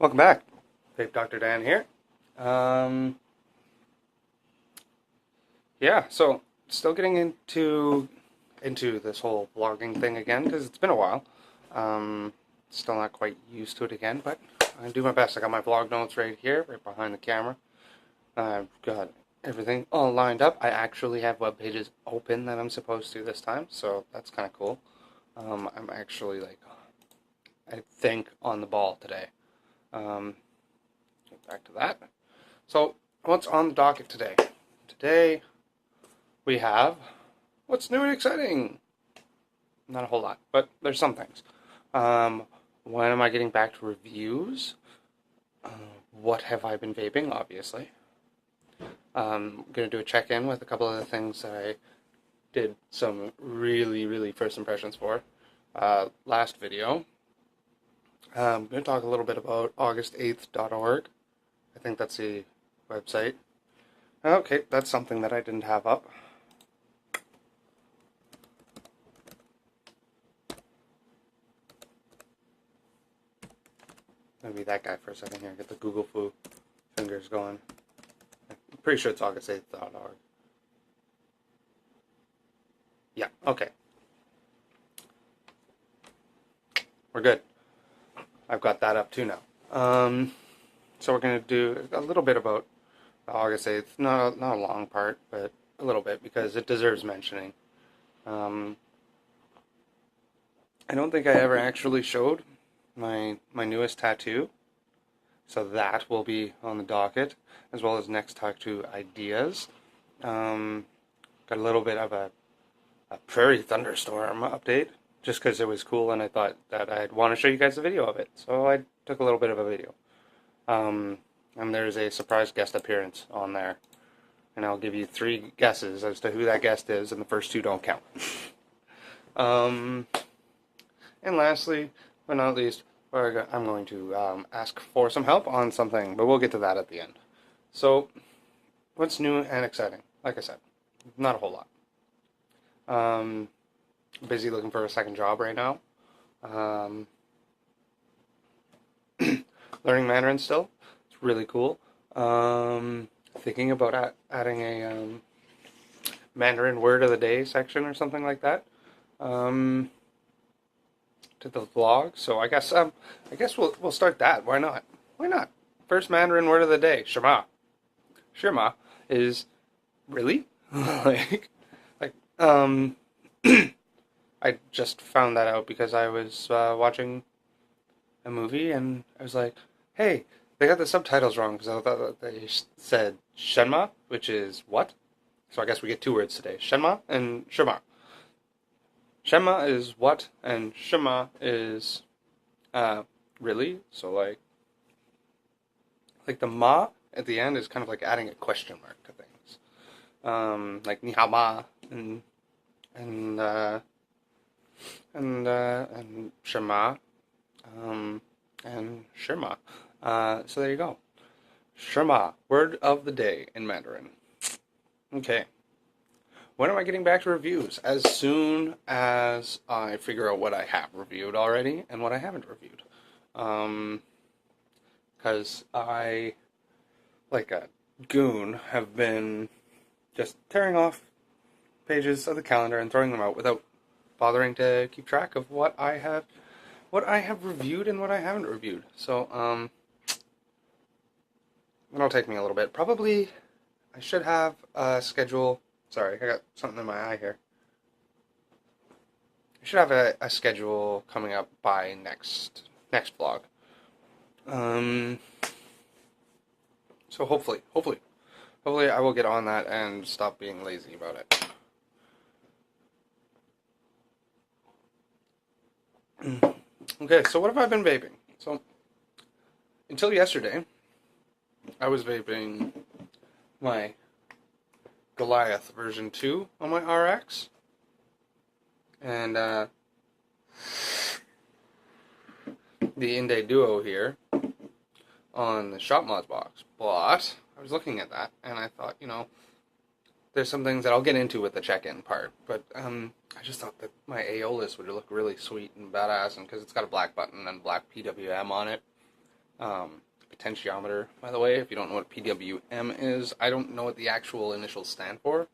Welcome back. Vape Dr. Dan here. Yeah, so still getting into this whole vlogging thing again because it's been a while. Still not quite used to it again, but I do my best. I got my vlog notes right here, right behind the camera. I've got everything all lined up. I actually have web pages open that I'm supposed to this time, so that's kind of cool. I'm actually I think on the ball today. Get back to that. So, what's on the docket today? Today, we have what's new and exciting. Not a whole lot, but there's some things. When am I getting back to reviews? What have I been vaping, obviously. I'm going to do a check-in with a couple of the things that I did some really first impressions for last video. I'm going to talk a little bit about august8th.org. I think that's the website. Okay, that's something that I didn't have up. Maybe that guy for a second here. Get the Google foo fingers going. I'm pretty sure it's august8th.org. Yeah, okay. We're good. I've got that up too now. So we're going to do a little bit about August 8th. Not a long part, but a little bit because it deserves mentioning. I don't think I ever actually showed my newest tattoo. So that will be on the docket, as well as next tattoo ideas. Got a little bit of a prairie thunderstorm update, just because it was cool and I thought that I'd want to show you guys a video of it. So I took a little bit of a video. And there's a surprise guest appearance on there. And I'll give you 3 guesses as to who that guest is, and the first 2 don't count. And lastly, but not least, I'm going to ask for some help on something, but we'll get to that at the end. So, what's new and exciting? Like I said, not a whole lot. Busy looking for a second job right now. Learning Mandarin still. It's really cool. Thinking about adding a Mandarin word of the day section or something like that to the vlog. So I guess we'll start that. Why not? Why not? First Mandarin word of the day. Shi Ma. Shi Ma is really I just found that out because I was watching a movie and I was like, hey, they got the subtitles wrong because I thought that they said Shen Ma, which is what? So I guess we get 2 words today. Shen Ma and Shi Ma. Shen Ma is what, and Shi Ma is really. So like the ma at the end is kind of like adding a question mark to things. Like ni hao ma and Shi Ma and Shi Ma. So there you go. Shi Ma, word of the day in Mandarin. Okay. When am I getting back to reviews? As soon as I figure out what I have reviewed already and what I haven't reviewed. Because I, like a goon, have been just tearing off pages of the calendar and throwing them out without bothering to keep track of what I have reviewed and what I haven't reviewed. So, it'll take me a little bit. Probably, I should have a schedule. Sorry, I got something in my eye here. I should have a schedule coming up by next vlog. So hopefully I will get on that and stop being lazy about it. Okay, so what have I been vaping? So, until yesterday, I was vaping my Goliath version 2 on my RX. And, the Inde Duo here on the ShopMod box. But, I was looking at that, and I thought, there's some things that I'll get into with the check-in part, but I just thought that my Aeolus would look really sweet and badass, and because it's got a black button and black PWM on it, Potentiometer, by the way, if you don't know what PWM is. I don't know what the actual initials stand for.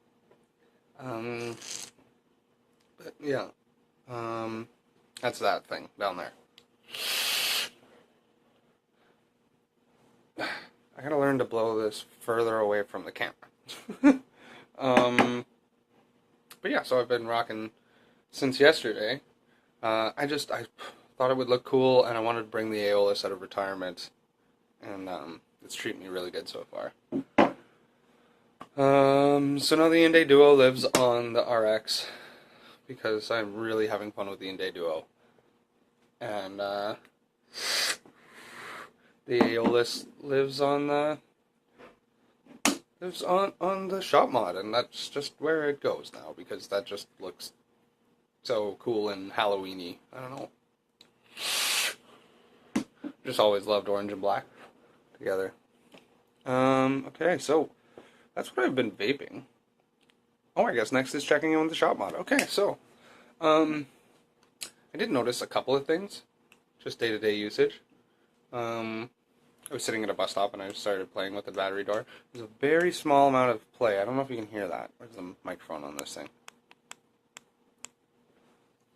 But yeah, that's that thing down there. I gotta learn to blow this further away from the camera. But yeah, so I've been rocking since yesterday. I thought it would look cool, and I wanted to bring the Aeolus out of retirement, and it's treating me really good so far. So now the Inde Duo lives on the RX, because I'm really having fun with the Inde Duo. And the Aeolus lives on the ShopMod, and that's just where it goes now, because that just looks so cool and Halloweeny. I don't know. Just always loved orange and black together. Okay, so that's what I've been vaping. Oh, I guess next is checking in with the ShopMod. Okay, so I did notice a couple of things, just day-to-day usage. I was sitting at a bus stop and I just started playing with the battery door. There's a very small amount of play. I don't know if you can hear that. Where's the microphone on this thing?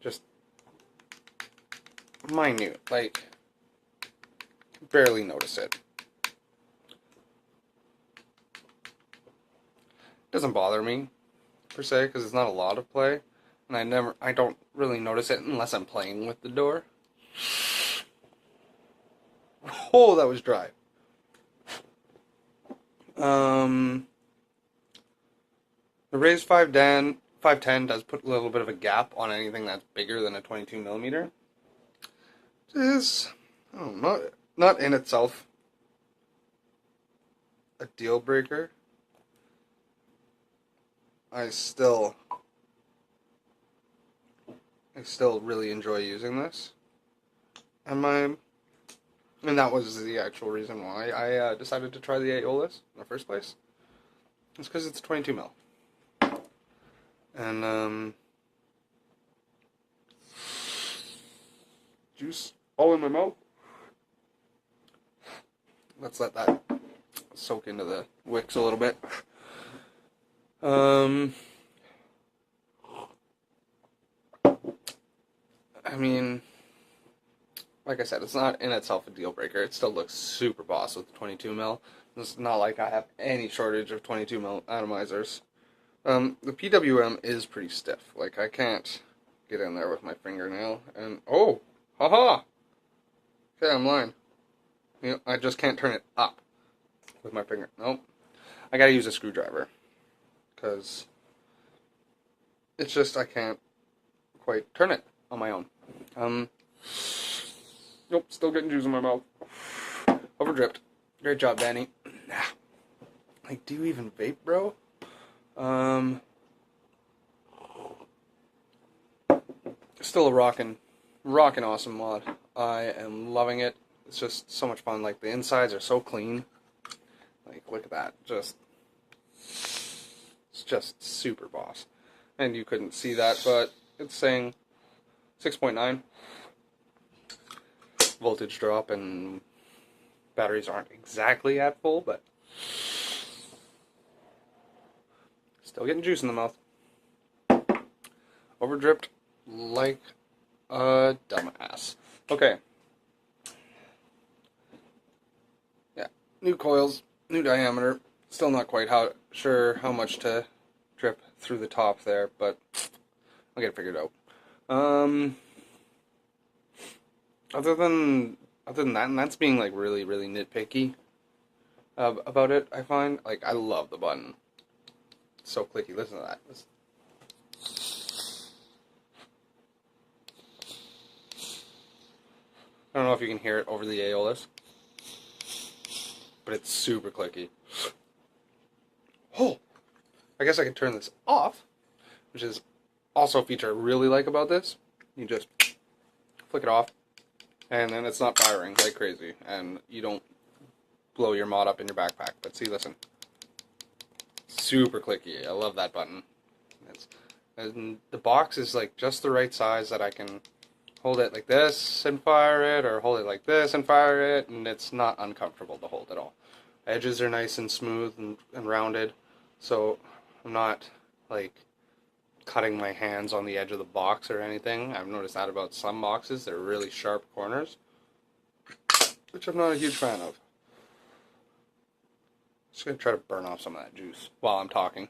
Just minute, like barely notice it. Doesn't bother me per se because it's not a lot of play, and I don't really notice it unless I'm playing with the door. Oh, that was dry. The raised 510 does put a little bit of a gap on anything that's bigger than a 22 millimeter. It is, not in itself a deal breaker. I still really enjoy using this, and that was the actual reason why I decided to try the Aeolus in the first place. It's because it's 22 mil, and juice all in my mouth. Let's let that soak into the wicks a little bit. I mean, like I said, it's not in itself a deal breaker. It still looks super boss with 22 mil. It's not like I have any shortage of 22 mil atomizers. The PWM is pretty stiff. Like, I can't get in there with my fingernail. And, oh, haha! Okay, I'm lying. You know, I just can't turn it up with my finger. Nope. I gotta use a screwdriver. Because it's just, I can't quite turn it on my own. Nope, still getting juice in my mouth. Overdripped. Great job, Danny. Like, do you even vape, bro? Still a rockin' awesome mod. I am loving it. It's just so much fun. Like, the insides are so clean. Like, look at that. It's just super boss. And you couldn't see that, but it's saying 6.9 voltage drop, and batteries aren't exactly at full, but still getting juice in the mouth. Overdripped like a dumbass. Okay. Yeah, new coils, new diameter. Still not quite sure how much to drip through the top there, but I'll get it figured out. Other than that, and that's being like really, really nitpicky about it, I find. Like, I love the button. It's so clicky. Listen to that. I don't know if you can hear it over the Aeolus, but it's super clicky. Oh, I guess I could turn this off, which is also a feature I really like about this. You just flick it off, and then it's not firing like crazy, and you don't blow your mod up in your backpack. But see, listen. Super clicky. I love that button. And the box is like just the right size that I can hold it like this and fire it, or hold it like this and fire it, and it's not uncomfortable to hold at all. Edges are nice and smooth and rounded, so I'm not like cutting my hands on the edge of the box or anything. I've noticed that about some boxes. They're really sharp corners, which I'm not a huge fan of. Just going to try to burn off some of that juice while I'm talking.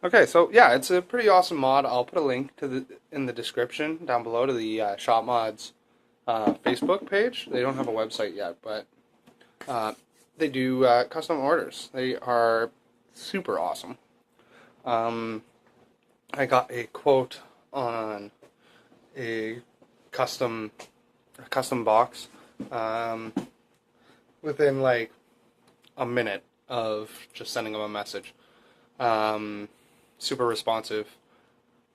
Okay, so yeah, it's a pretty awesome mod. I'll put a link to in the description down below to the ShopMod's Facebook page. They don't have a website yet, but they do custom orders. They are super awesome. I got a quote on a custom box within like a minute of just sending them a message. Super responsive.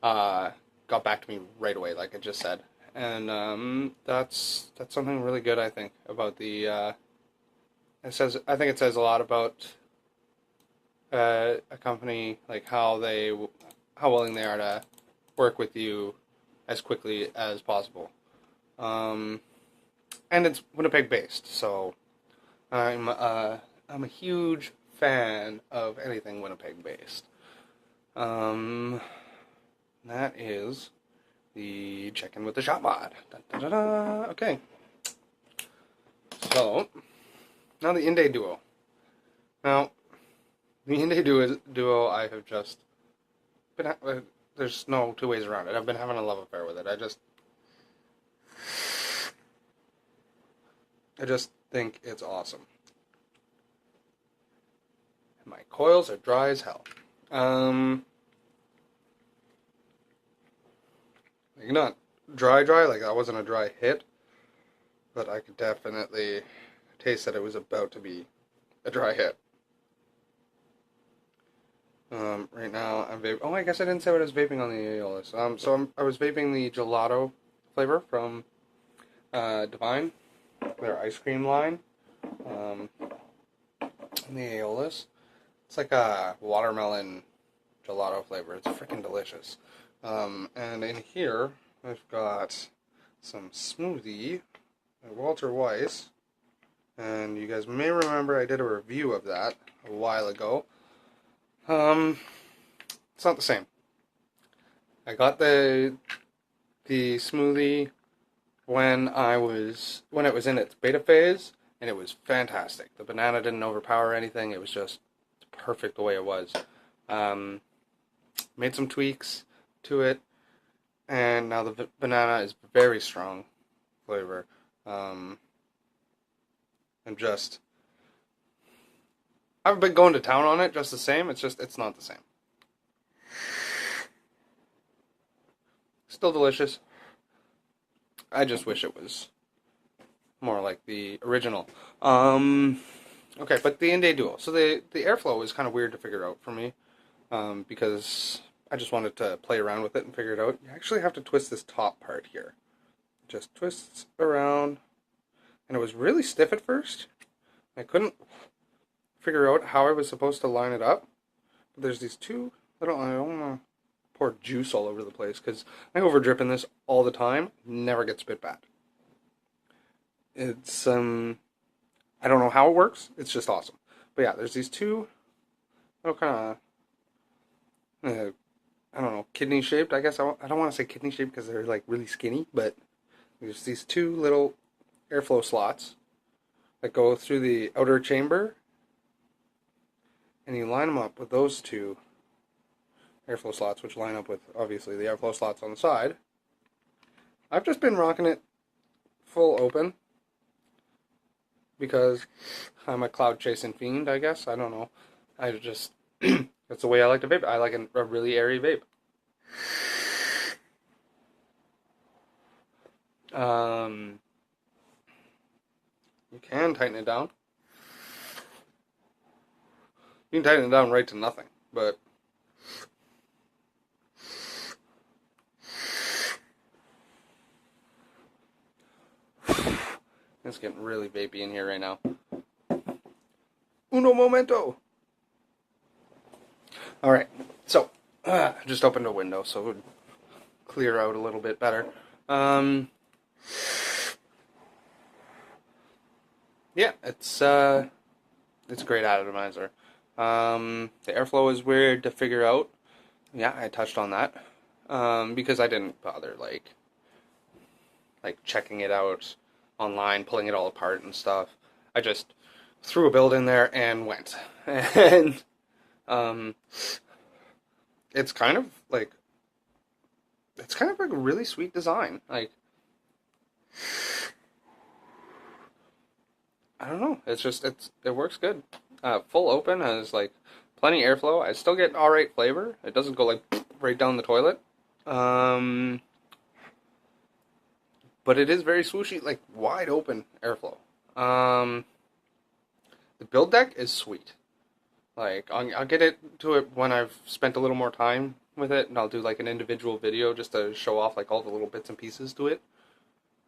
Got back to me right away, like I just said, and that's something really good, I think, about the. I think it says a lot about a company, like how willing they are to work with you as quickly as possible. And it's Winnipeg based, so I'm a huge fan of anything Winnipeg based. That is the check-in with the ShopMod. Okay. So, now the Inde Duo. Now, the Inde Duo, I have just been, there's no two ways around it. I've been having a love affair with it. I just think it's awesome. My coils are dry as hell. Like not dry, like that wasn't a dry hit, but I could definitely taste that it was about to be a dry hit. Right now I'm vaping. Oh, I guess I didn't say what I was vaping on the Aeolus. I was vaping the gelato flavor from Divine, their ice cream line. The Aeolus. It's like a watermelon gelato flavor. It's freaking delicious. And in here, I've got some smoothie by Walter Weiss. And you guys may remember I did a review of that a while ago. It's not the same. I got the smoothie when it was in its beta phase, and it was fantastic. The banana didn't overpower anything. It was just perfect the way it was. Made some tweaks to it, and now the banana is very strong flavor. I've been going to town on it just the same. It's not the same. Still delicious. I just wish it was more like the original. Okay, but the Inde Duo. So the airflow is kind of weird to figure out for me, because I just wanted to play around with it and figure it out. You actually have to twist this top part here. It just twists around, and it was really stiff at first. I couldn't figure out how I was supposed to line it up. But there's these two little, I don't want to pour juice all over the place, because I over drip in this all the time. Never gets spit bad. It's, I don't know how it works. It's just awesome. But yeah, there's these two little kind of, I don't know, kidney shaped. I guess I don't want to say kidney shaped because they're like really skinny, but there's these two little airflow slots that go through the outer chamber, and you line them up with those two airflow slots, which line up with obviously the airflow slots on the side. I've just been rocking it full open because I'm a cloud chasing fiend, I guess. I don't know. I just that's the way I like to vape. I like a really airy vape. You can tighten it down. You can tighten it down right to nothing, but it's getting really vapey in here right now. Uno momento! Alright, so, I just opened a window, so clear out a little bit better. Yeah, it's a great atomizer. The airflow is weird to figure out. Yeah, I touched on that because I didn't bother like checking it out online, pulling it all apart and stuff. I just threw a build in there and went. And it's kind of like a really sweet design. Like, I don't know. It works good. Full open has like plenty airflow. I still get alright flavor. It doesn't go like right down the toilet. But it is very swooshy, like wide open airflow. The build deck is sweet. Like I'll get to it when I've spent a little more time with it, and I'll do like an individual video just to show off like all the little bits and pieces to it.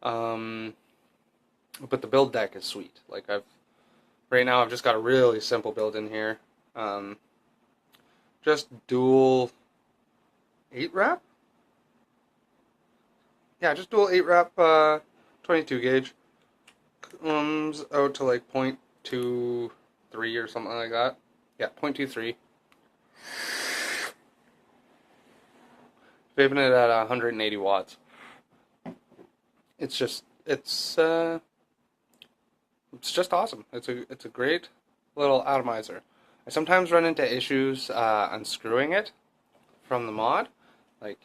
But the build deck is sweet. Like right now I've just got a really simple build in here. Just dual 8 wrap. Yeah, just dual 8 wrap 22 gauge. Comes out to like 0.23 or something like that. Yeah, 0.23. Vaping it at 180 watts. It's just awesome. It's a great little atomizer. I sometimes run into issues unscrewing it from the mod, like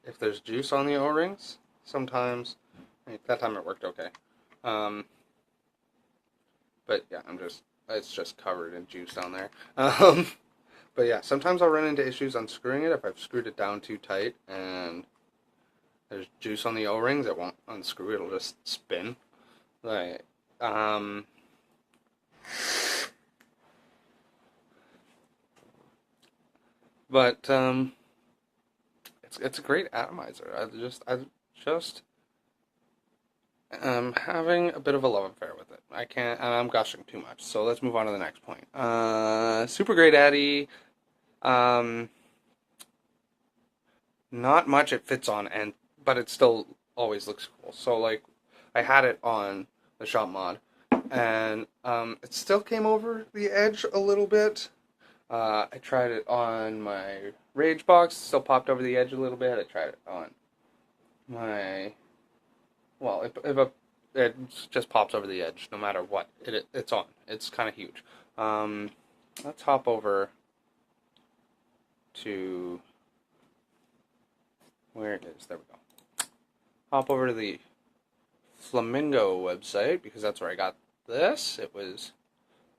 if there's juice on the O-rings. Sometimes, that time it worked okay. But yeah, it's just covered in juice down there. But yeah, sometimes I'll run into issues unscrewing it if I've screwed it down too tight and there's juice on the O-rings. It won't unscrew. It'll just spin. Like, but it's a great atomizer. I'm having a bit of a love affair with it. And I'm gushing too much. So let's move on to the next point. Super great Addy. Not much it fits on, but it still always looks cool. So like, I had it on the ShopMod, and it still came over the edge a little bit. I tried it on my Rage box, still popped over the edge a little bit. I tried it on my, well, it just pops over the edge no matter what it's on. It's kind of huge. Let's hop over to where it is. There we go. Hop over to the Flamingo website because that's where I got this. It was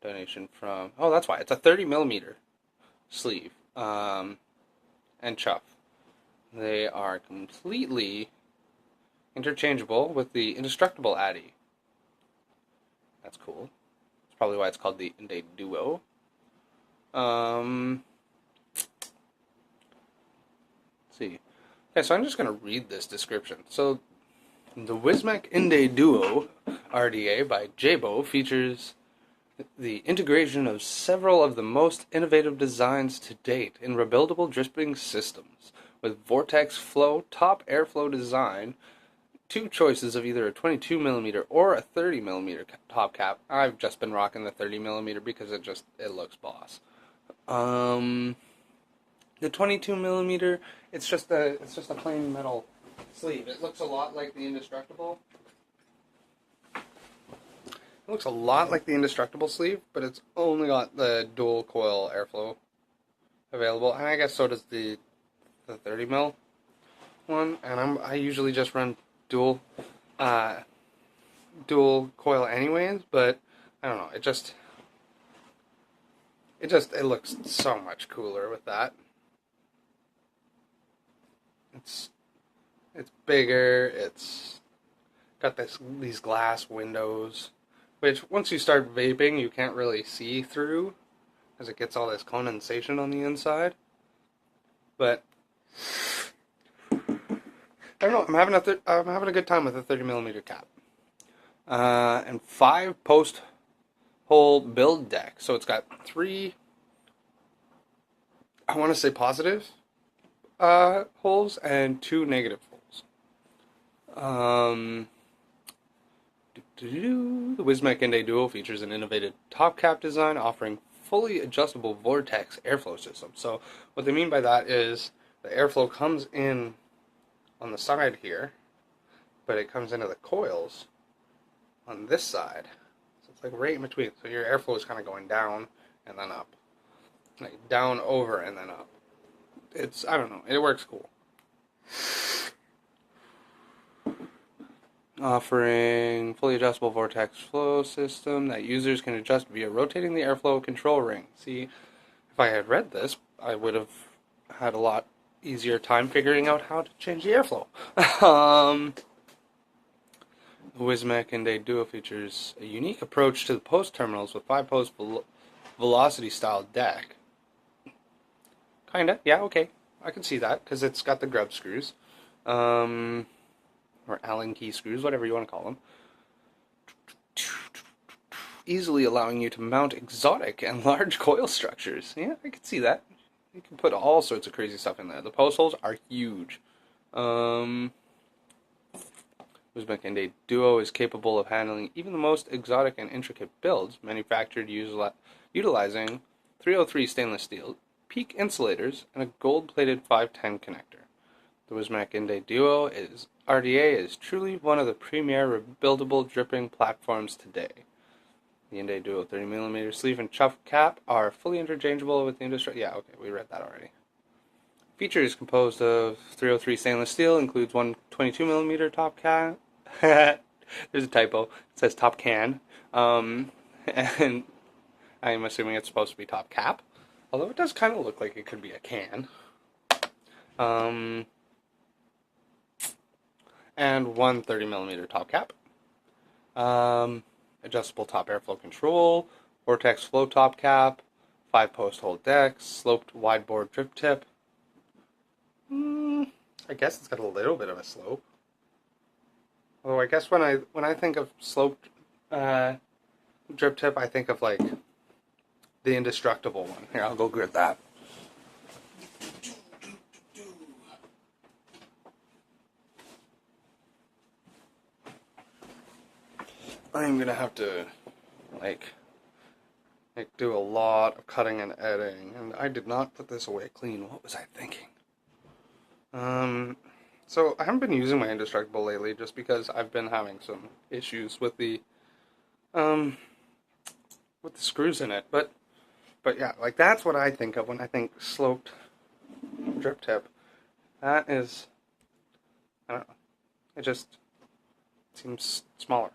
donation from, oh, that's why. It's a 30 millimeter sleeve and chuff. They are completely interchangeable with the indestructible Addy. That's cool. That's probably why it's called the Inde Duo. Let's see. Okay, so I'm just going to read this description. So, the Wiz Mac Indeed Duo RDA by Jabo features the integration of several of the most innovative designs to date in rebuildable dripping systems, with vortex flow top airflow design, 2 choices of either a 22mm or a 30mm top cap. I've just been rocking the 30mm because it looks boss. The 22mm, it's just a plain metal sleeve. It looks a lot like the indestructible. It looks a lot like the indestructible sleeve, but it's only got the dual coil airflow available, and I guess so does the 30mm one. And I usually just run dual coil anyways, but I don't know. It looks so much cooler with that. It's bigger. It's got these glass windows, which once you start vaping, you can't really see through, as it gets all this condensation on the inside. But I don't know. I'm having a good time with a 30mm cap, and 5 post-hole build deck. So it's got 3. I want to say positives. holes and 2 negative holes. The Wiz Mac Indeed Duo features an innovative top cap design offering fully adjustable vortex airflow system. So what they mean by that is the airflow comes in on the side here, but it comes into the coils on this side. So it's like right in between. So your airflow is kind of going down and then up. Like down, over, and then up. It's, I don't know, it works cool. Offering fully adjustable vortex flow system that users can adjust via rotating the airflow control ring. See, if I had read this, I would have had a lot easier time figuring out how to change the airflow. The Wiz Mac Indeed Duo features a unique approach to the post terminals with 5-post velocity style deck. Kinda, yeah, okay. I can see that, because it's got the grub screws. Or Allen key screws, whatever you want to call them. Easily allowing you to mount exotic and large coil structures. Yeah, I can see that. You can put all sorts of crazy stuff in there. The post holes are huge. Wiz Mac Indeed Duo is capable of handling even the most exotic and intricate builds, manufactured utilizing 303 stainless steel, peak insulators, and a gold-plated 510 connector. The Wiz Mac Indeed Duo RDA is truly one of the premier rebuildable dripping platforms today. The Inde Duo 30mm sleeve and chuff cap are fully interchangeable with the industry. Yeah, okay, we read that already. Feature is composed of 303 stainless steel, includes one 22mm top can. There's a typo. It says top can. And I'm assuming it's supposed to be top cap. Although it does kind of look like it could be a can. And one 30mm top cap. Adjustable top airflow control, vortex flow top cap, 5-post hole decks, sloped wide bore drip tip. I guess it's got a little bit of a slope. Although I guess when I think of sloped drip tip, I think of like the indestructible one. Here, I'll go grit that. I'm gonna have to like do a lot of cutting and editing, and I did not put this away clean. What was I thinking? So I haven't been using my indestructible lately, just because I've been having some issues with the screws in it. But yeah, like that's what I think of when I think sloped drip tip. That is, I don't know. It just seems smaller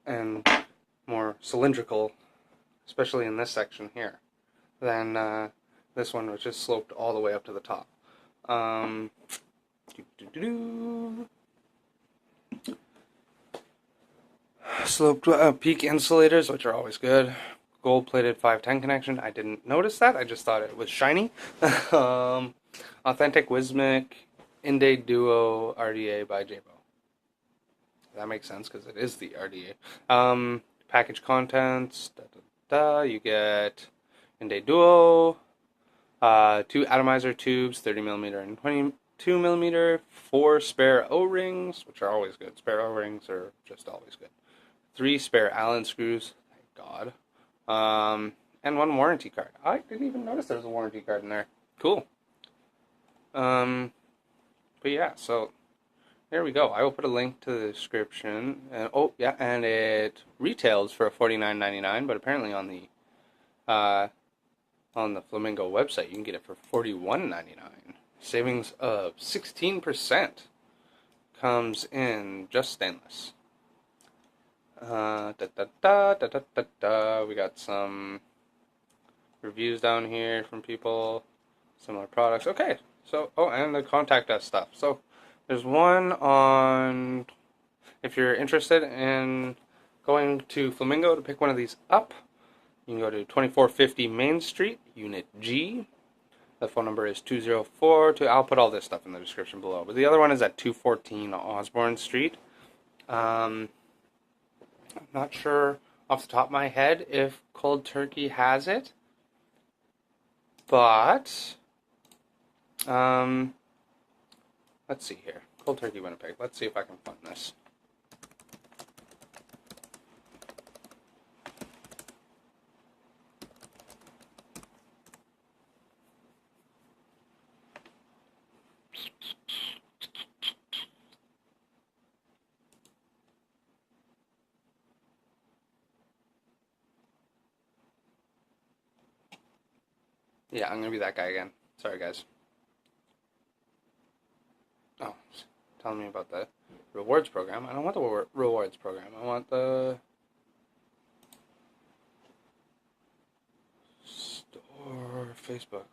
and more cylindrical, especially in this section here, than this one, which is sloped all the way up to the top. Sloped peak insulators, which are always good. Gold-plated 510 connection. I didn't notice that. I just thought it was shiny. Authentic Wiz Mac Indeed Duo RDA by Jabo. That makes sense because it is the RDA. Package contents. You get Inde Duo, 2 atomizer tubes, 30mm and 22mm, 4 spare O-rings, which are always good. Spare O-rings are just always good. 3 spare Allen screws, thank God. And 1 warranty card. I didn't even notice there was a warranty card in there. Cool. But yeah, so there we go. I will put a link to the description. Oh, yeah, and it retails for $49.99, but apparently on the Flamingo website, you can get it for $41.99. Savings of 16%. Comes in just stainless. We got some reviews down here from people, similar products. Okay, so, oh, and the contact us stuff. So there's one on, if you're interested in going to Flamingo to pick one of these up, you can go to 2450 Main Street, Unit G. The phone number is 204. I'll put all this stuff in the description below. But the other one is at 214 Osborne Street. I'm not sure off the top of my head if Cold Turkey has it. But Let's see here. Cold Turkey Winnipeg. Let's see if I can find this. Yeah, I'm gonna be that guy again. Sorry, guys. Oh, telling me about the rewards program. I don't want the rewards program. I want the store Facebook.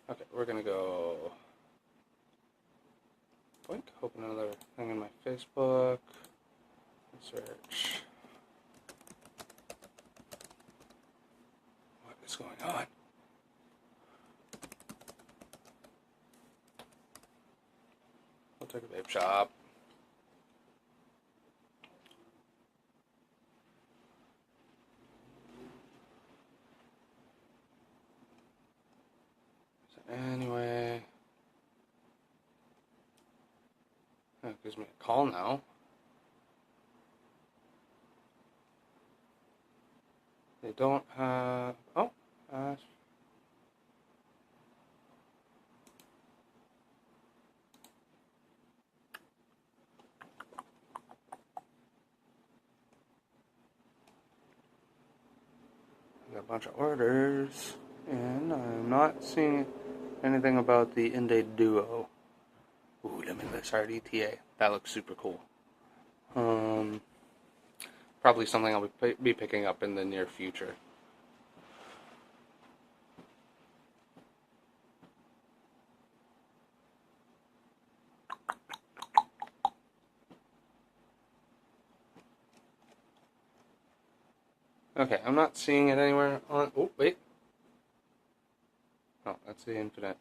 Okay, we're gonna go. Boink. Open another thing in my Facebook. Search. What is going on? I'll take a vape shop. So anyway, it gives me a call now. They don't have. Oh, got a bunch of orders, and I'm not seeing anything about the Inde Duo. Ooh, limitless RDTA. That looks super cool. Probably something I'll be picking up in the near future. Okay, I'm not seeing it anywhere on. Oh, wait. Oh, that's the infinite.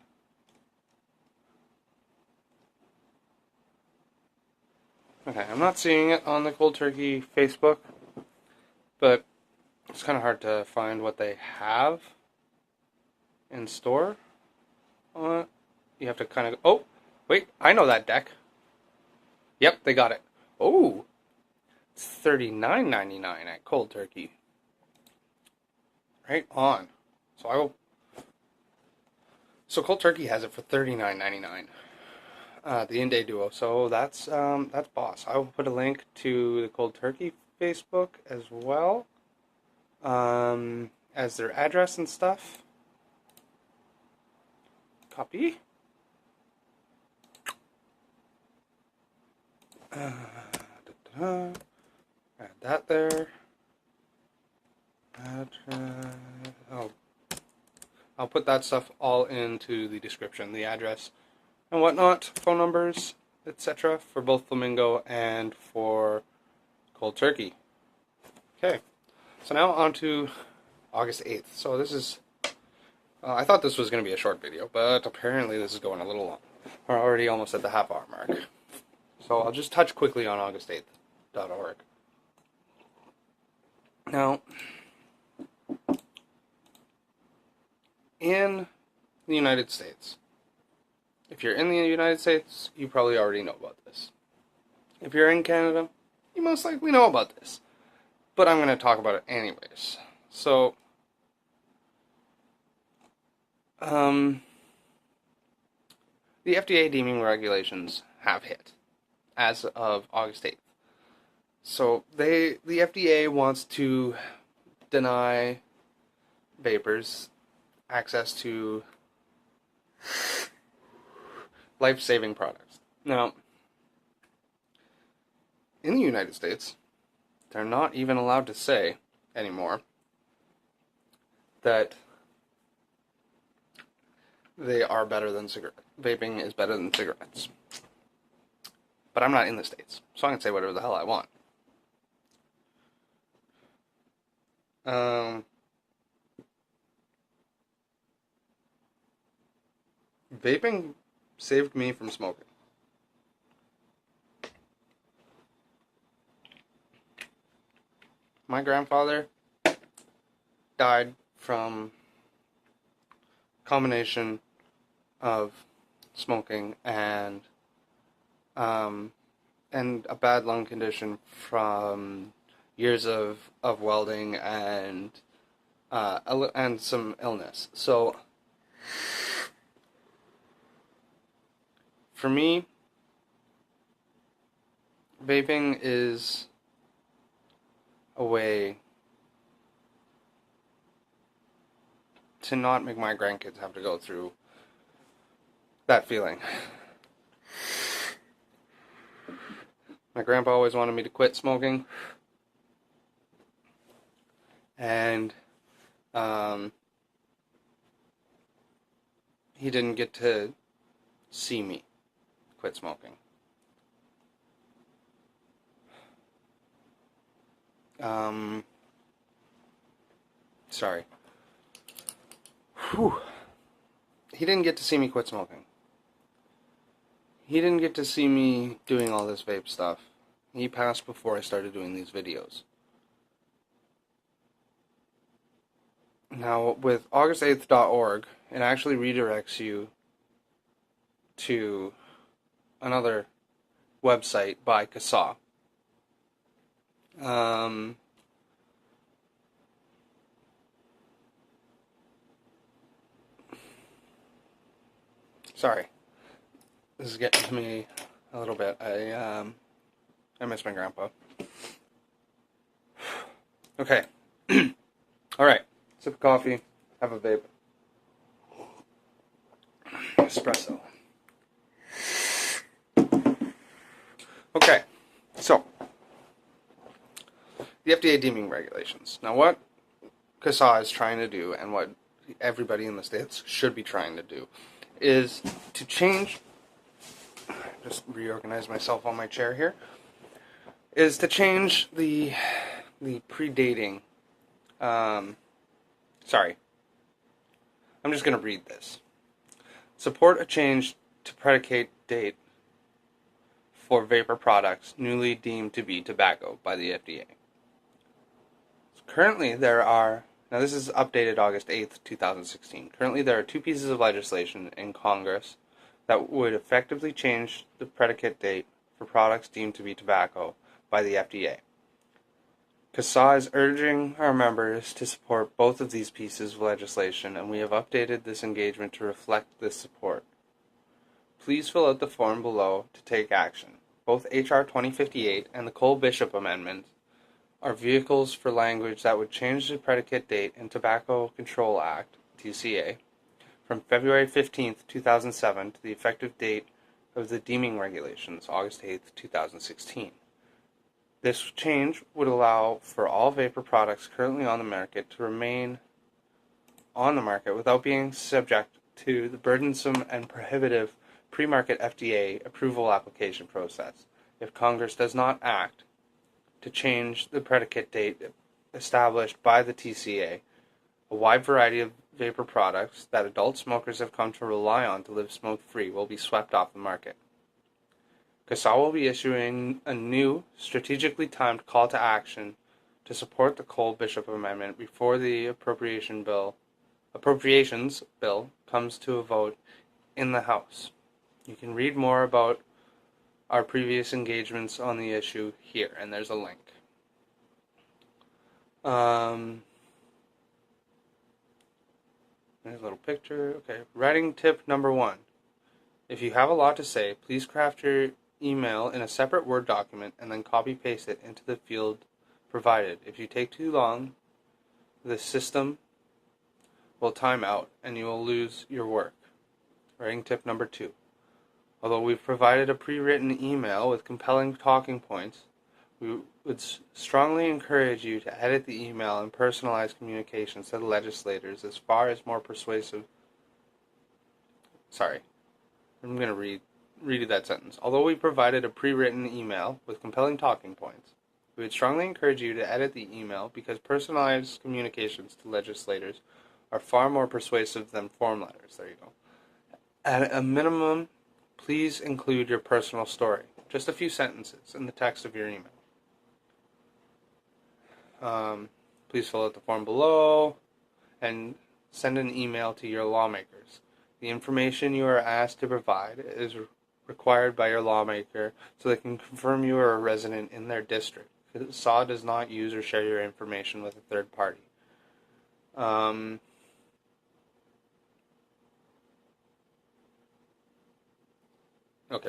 Okay, I'm not seeing it on the Cold Turkey Facebook, but it's kind of hard to find what they have in store on it. You have to kind of. Oh, wait, I know that deck. Yep, they got it. Oh, it's $39.99 at Cold Turkey. Right on. So I will. So Cold Turkey has it for $39.99. The Inde Duo. So that's boss. I will put a link to the Cold Turkey Facebook as well, as their address and stuff. Copy. Add that there. I'll put that stuff all into the description, the address and whatnot, phone numbers, etc. for both Flamingo and for Cold Turkey. Okay, so now on to August 8th. So this is, I thought this was going to be a short video, but apparently this is going a little long. We're already almost at the half-hour mark. So I'll just touch quickly on august8th.org. Now, in the United States, if you're in the United States, you probably already know about this. If you're in Canada, you most likely know about this. But I'm going to talk about it anyways. So, the FDA deeming regulations have hit as of August 8th. So the FDA wants to deny vapors access to life-saving products. Now, in the United States, they're not even allowed to say anymore that they are better than cigarettes. Vaping is better than cigarettes. But I'm not in the States, so I can say whatever the hell I want. Vaping saved me from smoking. My grandfather died from combination of smoking and a bad lung condition from years of welding and some illness. So for me, vaping is a way to not make my grandkids have to go through that feeling. My grandpa always wanted me to quit smoking, and he didn't get to see me quit smoking. Sorry. Whew. He didn't get to see me quit smoking. He didn't get to see me doing all this vape stuff. He passed before I started doing these videos. Now, with august8th.org, it actually redirects you to another website by CASA. Sorry. This is getting to me a little bit. I miss my grandpa. Okay. Alright. Sip of coffee. Have a vape. Espresso. Okay. So, the FDA deeming regulations. Now, what CASA is trying to do, and what everybody in the States should be trying to do, is to change, just reorganize myself on my chair here, is to change the predating, sorry, I'm just going to read this. Support a change to predicate date for vapor products newly deemed to be tobacco by the FDA. So currently there are, now this is updated August 8th, 2016. Currently there are two pieces of legislation in Congress that would effectively change the predicate date for products deemed to be tobacco by the FDA. CASA is urging our members to support both of these pieces of legislation, and we have updated this engagement to reflect this support. Please fill out the form below to take action. Both H.R. 2058 and the Cole-Bishop Amendment are vehicles for language that would change the predicate date in Tobacco Control Act, TCA, from February 15, 2007 to the effective date of the deeming regulations, August 8, 2016. This change would allow for all vapor products currently on the market to remain on the market without being subject to the burdensome and prohibitive pre-market FDA approval application process if Congress does not act to change the predicate date established by the TCA. A wide variety of vapor products that adult smokers have come to rely on to live smoke-free will be swept off the market. CASA will be issuing a new, strategically timed call to action to support the Cole-Bishop Amendment before the appropriations bill comes to a vote in the House. You can read more about our previous engagements on the issue here, and there's a link. There's a little picture. Okay, writing tip number 1. If you have a lot to say, please craft your email in a separate Word document and then copy-paste it into the field provided. If you take too long, the system will time out and you will lose your work. Writing tip number 2. Although we've provided a pre-written email with compelling talking points, we would strongly encourage you to edit the email and personalize communications to the legislators as far as more persuasive. Sorry, I'm going to read that sentence. Although we provided a pre-written email with compelling talking points, we would strongly encourage you to edit the email because personalized communications to legislators are far more persuasive than form letters. There you go. At a minimum, please include your personal story. Just a few sentences in the text of your email. Please fill out the form below and send an email to your lawmakers. The information you are asked to provide is required by your lawmaker so they can confirm you are a resident in their district. SAW does not use or share your information with a third party. Okay,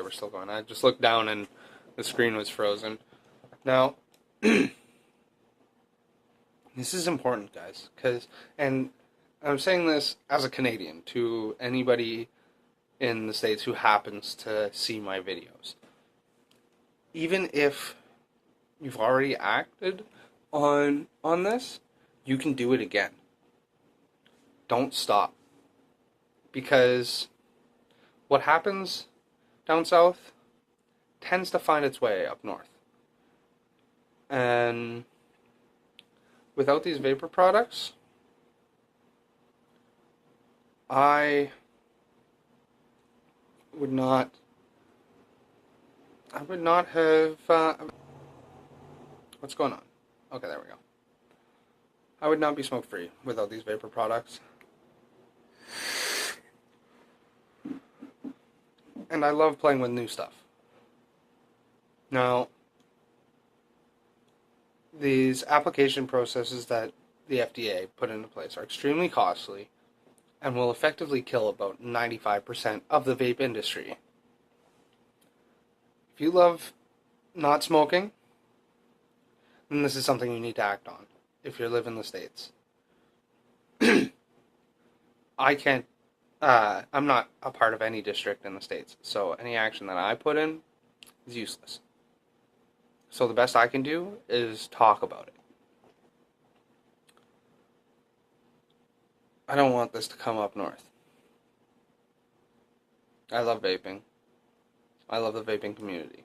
we're still going. I just looked down and the screen was frozen. Now, this is important, guys, and I'm saying this as a Canadian to anybody in the States who happens to see my videos. Even if you've already acted on this, you can do it again. Don't stop. Because what happens down south tends to find its way up north. And without these vapor products, I would not have, what's going on? Okay, there we go. I would not be smoke free without these vapor products. And I love playing with new stuff. Now, these application processes that the FDA put into place are extremely costly and will effectively kill about 95% of the vape industry. If you love not smoking, then this is something you need to act on if you live in the States. I'm not a part of any district in the States, so any action that I put in is useless. So the best I can do is talk about it. I don't want this to come up north. I love vaping. I love the vaping community.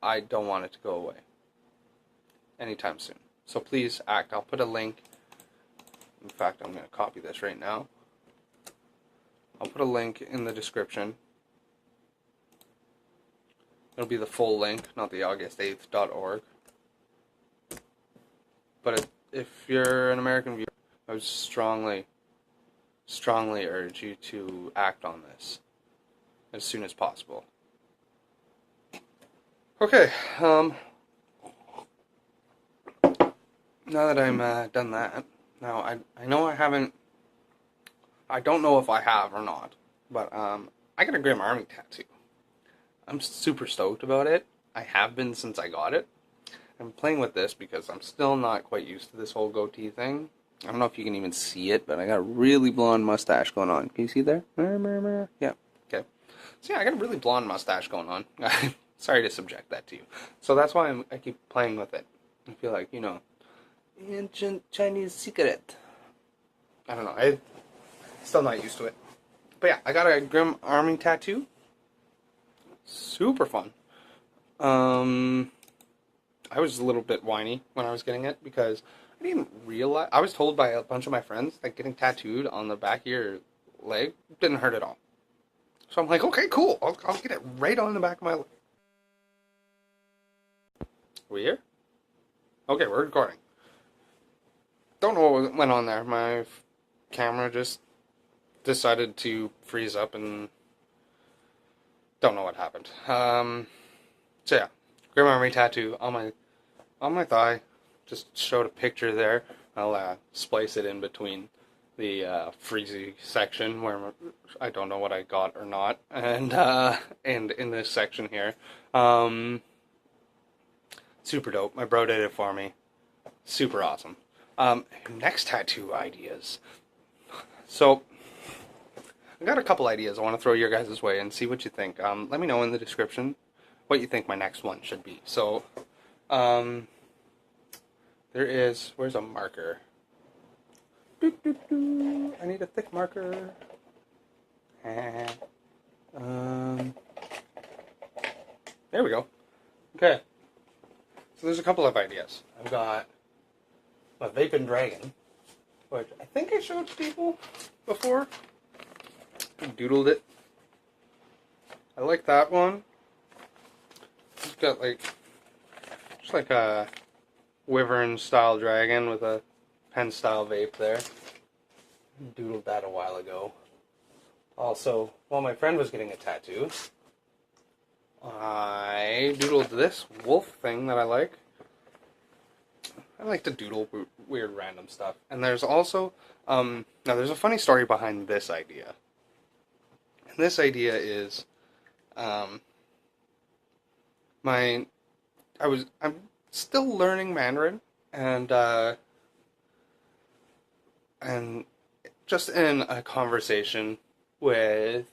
I don't want it to go away anytime soon. So please act. I'll put a link. In fact, I'm going to copy this right now. I'll put a link in the description. It'll be the full link, not the august8th.org. But if you're an American viewer, I would strongly urge you to act on this as soon as possible. Okay, now that I'm done that, now I know I don't know if I have or not, but I got a Grim Army tattoo. I'm super stoked about it. I have been since I got it. I'm playing with this because I'm still not quite used to this whole goatee thing. I don't know if you can even see it, but I got a really blonde mustache going on. Can you see there? Yeah, okay. So yeah, I got a really blonde mustache going on. Sorry to subject that to you. So that's why I keep playing with it. I feel like, ancient Chinese secret. I don't know. I'm still not used to it. But yeah, I got a Grim Army tattoo. Super fun. I was a little bit whiny when I was getting it because I didn't realize. I was told by a bunch of my friends that getting tattooed on the back of your leg didn't hurt at all. So I'm like, okay, cool. I'll get it right on the back of my leg. We here? Okay, we're recording. Don't know what went on there. My camera just decided to freeze up and don't know what happened. So yeah, Grim Army tattoo on my thigh. Just showed a picture there. I'll splice it in between the freezy section where I don't know what I got or not, and in this section here. Super dope. My bro did it for me. Super awesome. Next tattoo ideas. So I got a couple ideas I want to throw your guys' way and see what you think. Let me know in the description what you think my next one should be. So, there is, where's a marker? I need a thick marker. There we go. Okay. So there's a couple of ideas. I've got a Vaping Dragon, which I think I showed people before. I doodled it. I like that one. It's got just like a wyvern style dragon with a pen style vape there. doodled that a while ago. Also, while my friend was getting a tattoo, I doodled this wolf thing that I like. I like to doodle weird random stuff. And there's also, now there's a funny story behind this idea. And this idea is, I'm still learning Mandarin, and just in a conversation with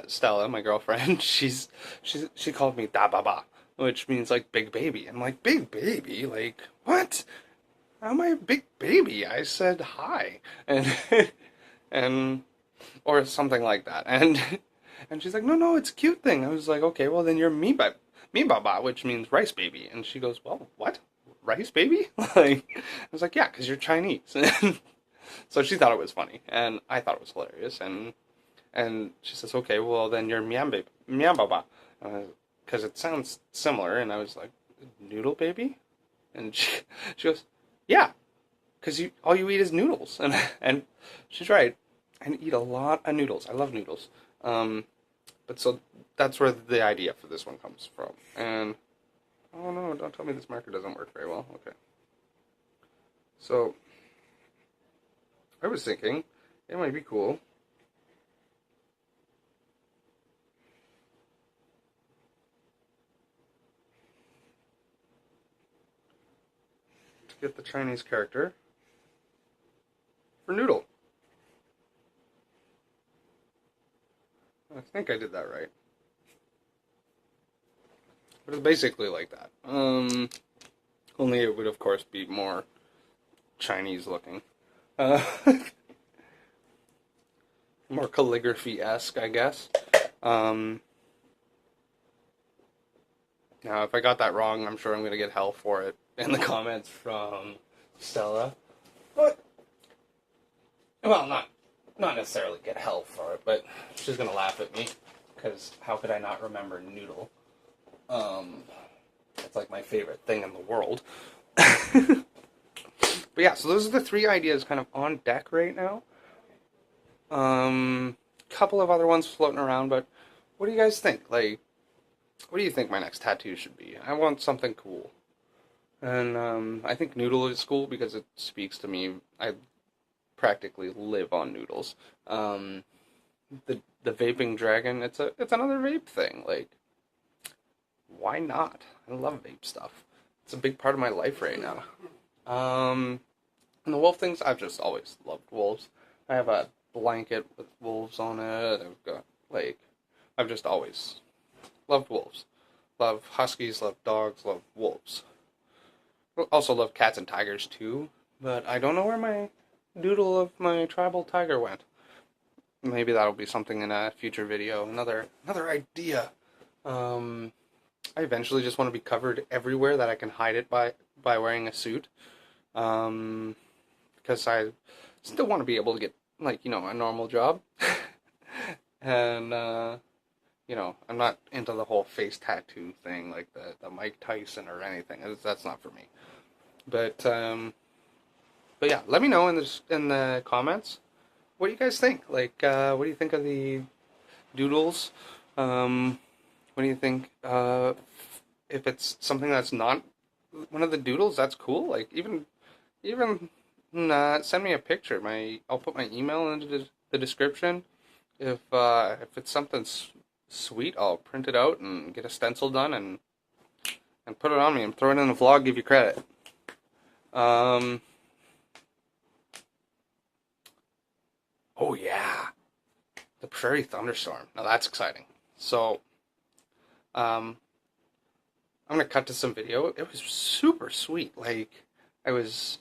Stella, my girlfriend, she called me Da Baba, which means like big baby. I'm like, big baby? Like, what? How am I a big baby? I said hi. And and or something like that. And she's like, no, it's a cute thing. I was like, okay, well then you're me baba, which means rice baby. And she goes, well, what? Rice baby? Like, I was like, yeah, because you're Chinese. So she thought it was funny, and I thought it was hilarious. And she says, okay, well then you're miam baba, because it sounds similar. And I was like, noodle baby? And she goes, yeah, because all you eat is noodles. And she's right. I eat a lot of noodles. I love noodles. But so that's where the idea for this one comes from. And oh no, don't tell me this marker doesn't work very well. Okay. So I was thinking it might be cool to get the Chinese character for noodle. I think I did that right. But it's basically like that. Only it would, of course, be more Chinese looking. More calligraphy-esque, I guess. Now, if I got that wrong, I'm sure I'm going to get hell for it in the comments from Stella. But, well, not necessarily get hell for it, but she's going to laugh at me, because how could I not remember noodle? It's like my favorite thing in the world. But yeah, so those are the three ideas kind of on deck right now. Couple of other ones floating around, but what do you guys think? Like, what do you think my next tattoo should be? I want something cool. And I think noodle is cool because it speaks to me. I practically live on noodles. The vaping dragon, it's another vape thing. Like, why not? I love vape stuff. It's a big part of my life right now. And the wolf things, I've just always loved wolves. I have a blanket with wolves on it. I've just always loved wolves. Love huskies, love dogs, love wolves. Also love cats and tigers too, but I don't know where my doodle of my tribal tiger went. Maybe that'll be something in a future video. Another idea. I eventually just want to be covered everywhere that I can hide it by wearing a suit. Because I still want to be able to get, like, a normal job. And, I'm not into the whole face tattoo thing, like the Mike Tyson or anything. That's not for me. But yeah, let me know in the comments. What do you guys think? Like, what do you think of the doodles? What do you think? If it's something that's not one of the doodles, that's cool. Like, even send me a picture. I'll put my email into the description. If it's something sweet, I'll print it out and get a stencil done and put it on me and throw it in the vlog. Give you credit. Oh yeah, the Prairie Thunderstorm. Now that's exciting. So, I'm gonna cut to some video. It was super sweet. Like, I was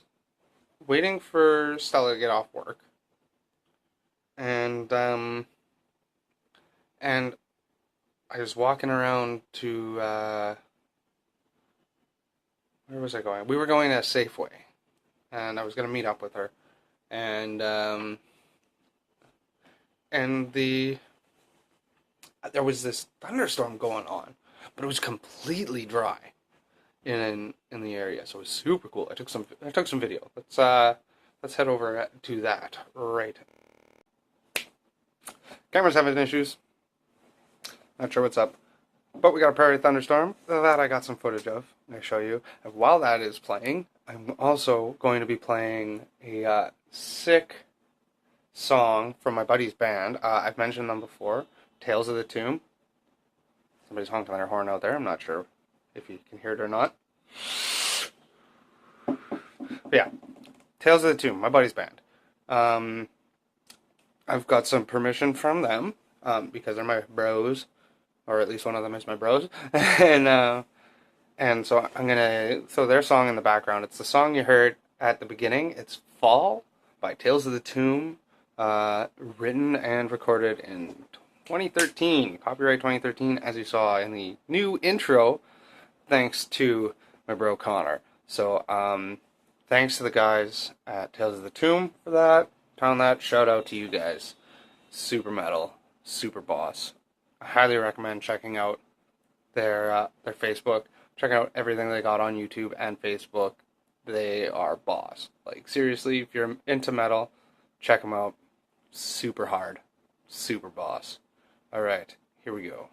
waiting for Stella to get off work, and I was walking around to where was I going? We were going to Safeway, and I was gonna meet up with her, and there was this thunderstorm going on, but it was completely dry in the area, so it was super cool. I took some video. Let's let's head over to that right. Camera's having issues. Not sure what's up. But we got a prairie thunderstorm that I got some footage of. I'm going to show you. And while that is playing, I'm also going to be playing a sick song from my buddy's band. I've mentioned them before. Tales of the Tomb. Somebody's honking their horn out there. I'm not sure if you can hear it or not. But yeah, Tales of the Tomb, my buddy's band. I've got some permission from them because they're my bros, or at least one of them is my bros, and so I'm gonna throw their song in the background. It's the song you heard at the beginning. It's "Fall" by Tales of the Tomb, written and recorded in 2013, copyright 2013, as you saw in the new intro, thanks to my bro Connor. So thanks to the guys at Tales of the Tomb for that. Found that. Shout out to you guys. Super metal, super boss. I highly recommend checking out their Facebook. Checking out everything they got on YouTube and Facebook. They are boss. Like, seriously, if you're into metal, check them out. Super hard. Super boss. Alright, here we go.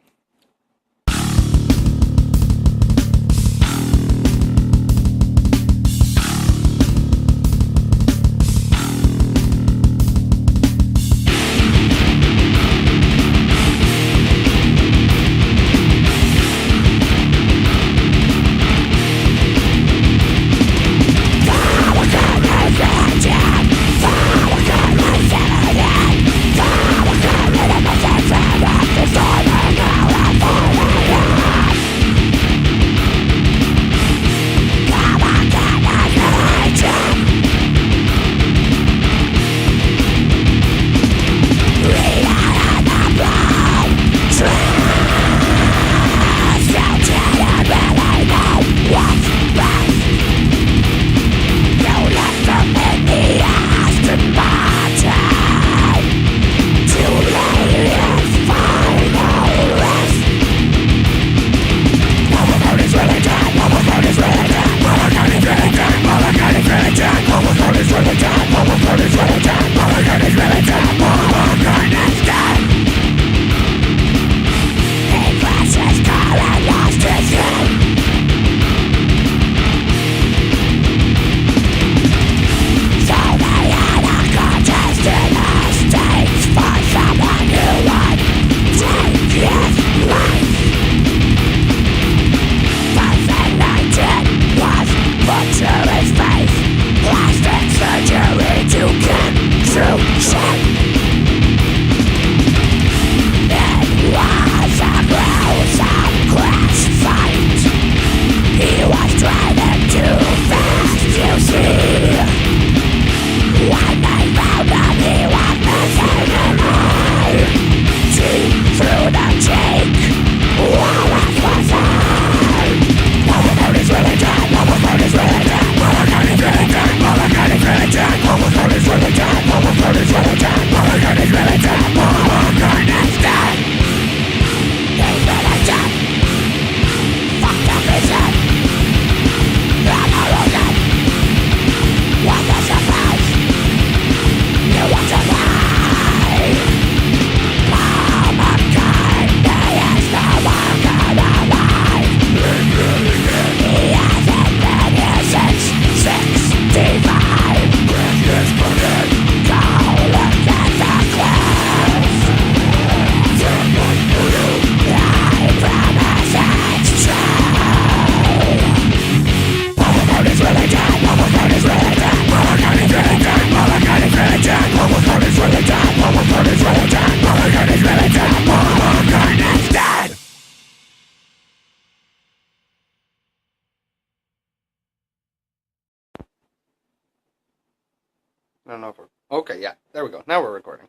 I don't know if we're... Okay, yeah, there we go. Now we're recording.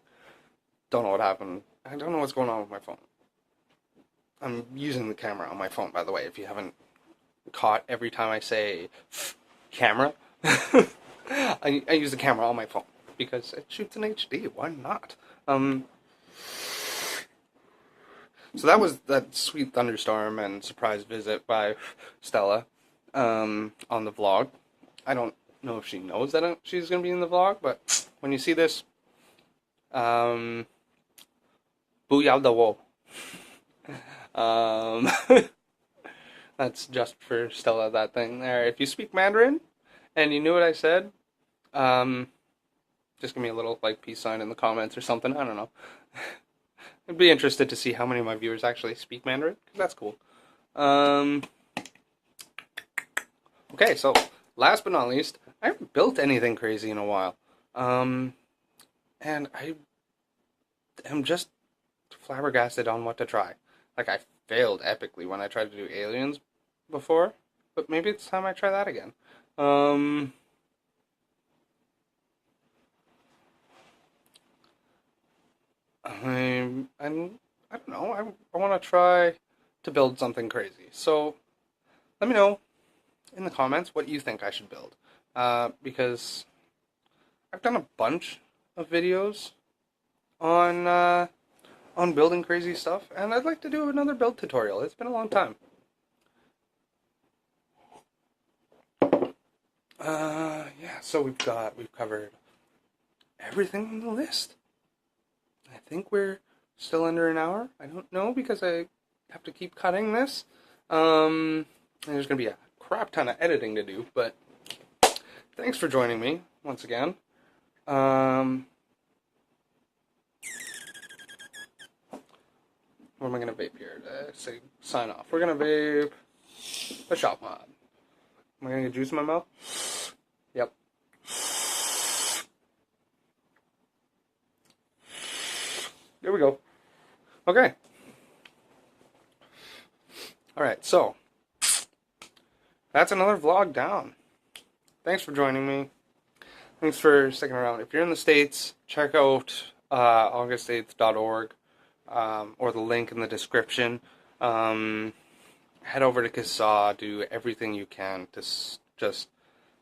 Don't know what happened. I don't know what's going on with my phone. I'm using the camera on my phone, by the way, if you haven't caught every time I say camera. I use the camera on my phone because it shoots in HD. Why not? So that was that sweet thunderstorm and surprise visit by Stella on the vlog. I don't know if she knows that she's going to be in the vlog, but when you see this, Booyah the Wo. That's just for Stella, that thing there. If you speak Mandarin and you knew what I said, just give me a little like peace sign in the comments or something. I don't know. I'd be interested to see how many of my viewers actually speak Mandarin, because that's cool. Okay, so last but not least, I haven't built anything crazy in a while. And I am just flabbergasted on what to try. Like, I failed epically when I tried to do aliens before, but maybe it's time I try that again. I don't know. I want to try to build something crazy. So let me know in the comments what you think I should build, because I've done a bunch of videos on building crazy stuff, and I'd like to do another build tutorial. It's been a long time. Yeah. So we've covered everything on the list. I think we're still under an hour. I don't know because I have to keep cutting this. And there's gonna be a crap ton of editing to do, but thanks for joining me once again. What am I gonna vape here to say sign off? We're gonna vape the ShopMod. Am I gonna get juice in my mouth? Yep. There we go. Okay. Alright, so that's another vlog down. Thanks for joining me. Thanks for sticking around. If you're in the States, check out august8th.org, or the link in the description. Head over to Kasa, do everything you can to just,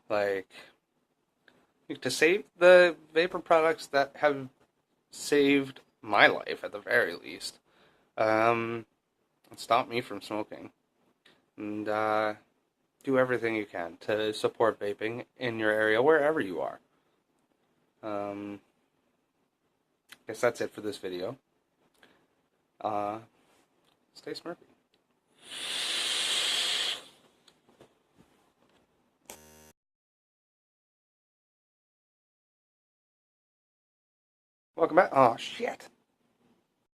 like, to save the vapor products that have saved my life, at the very least. And stop me from smoking. And do everything you can to support vaping in your area, wherever you are. Guess that's it for this video. Stay Smurfy. Welcome back. Oh, shit.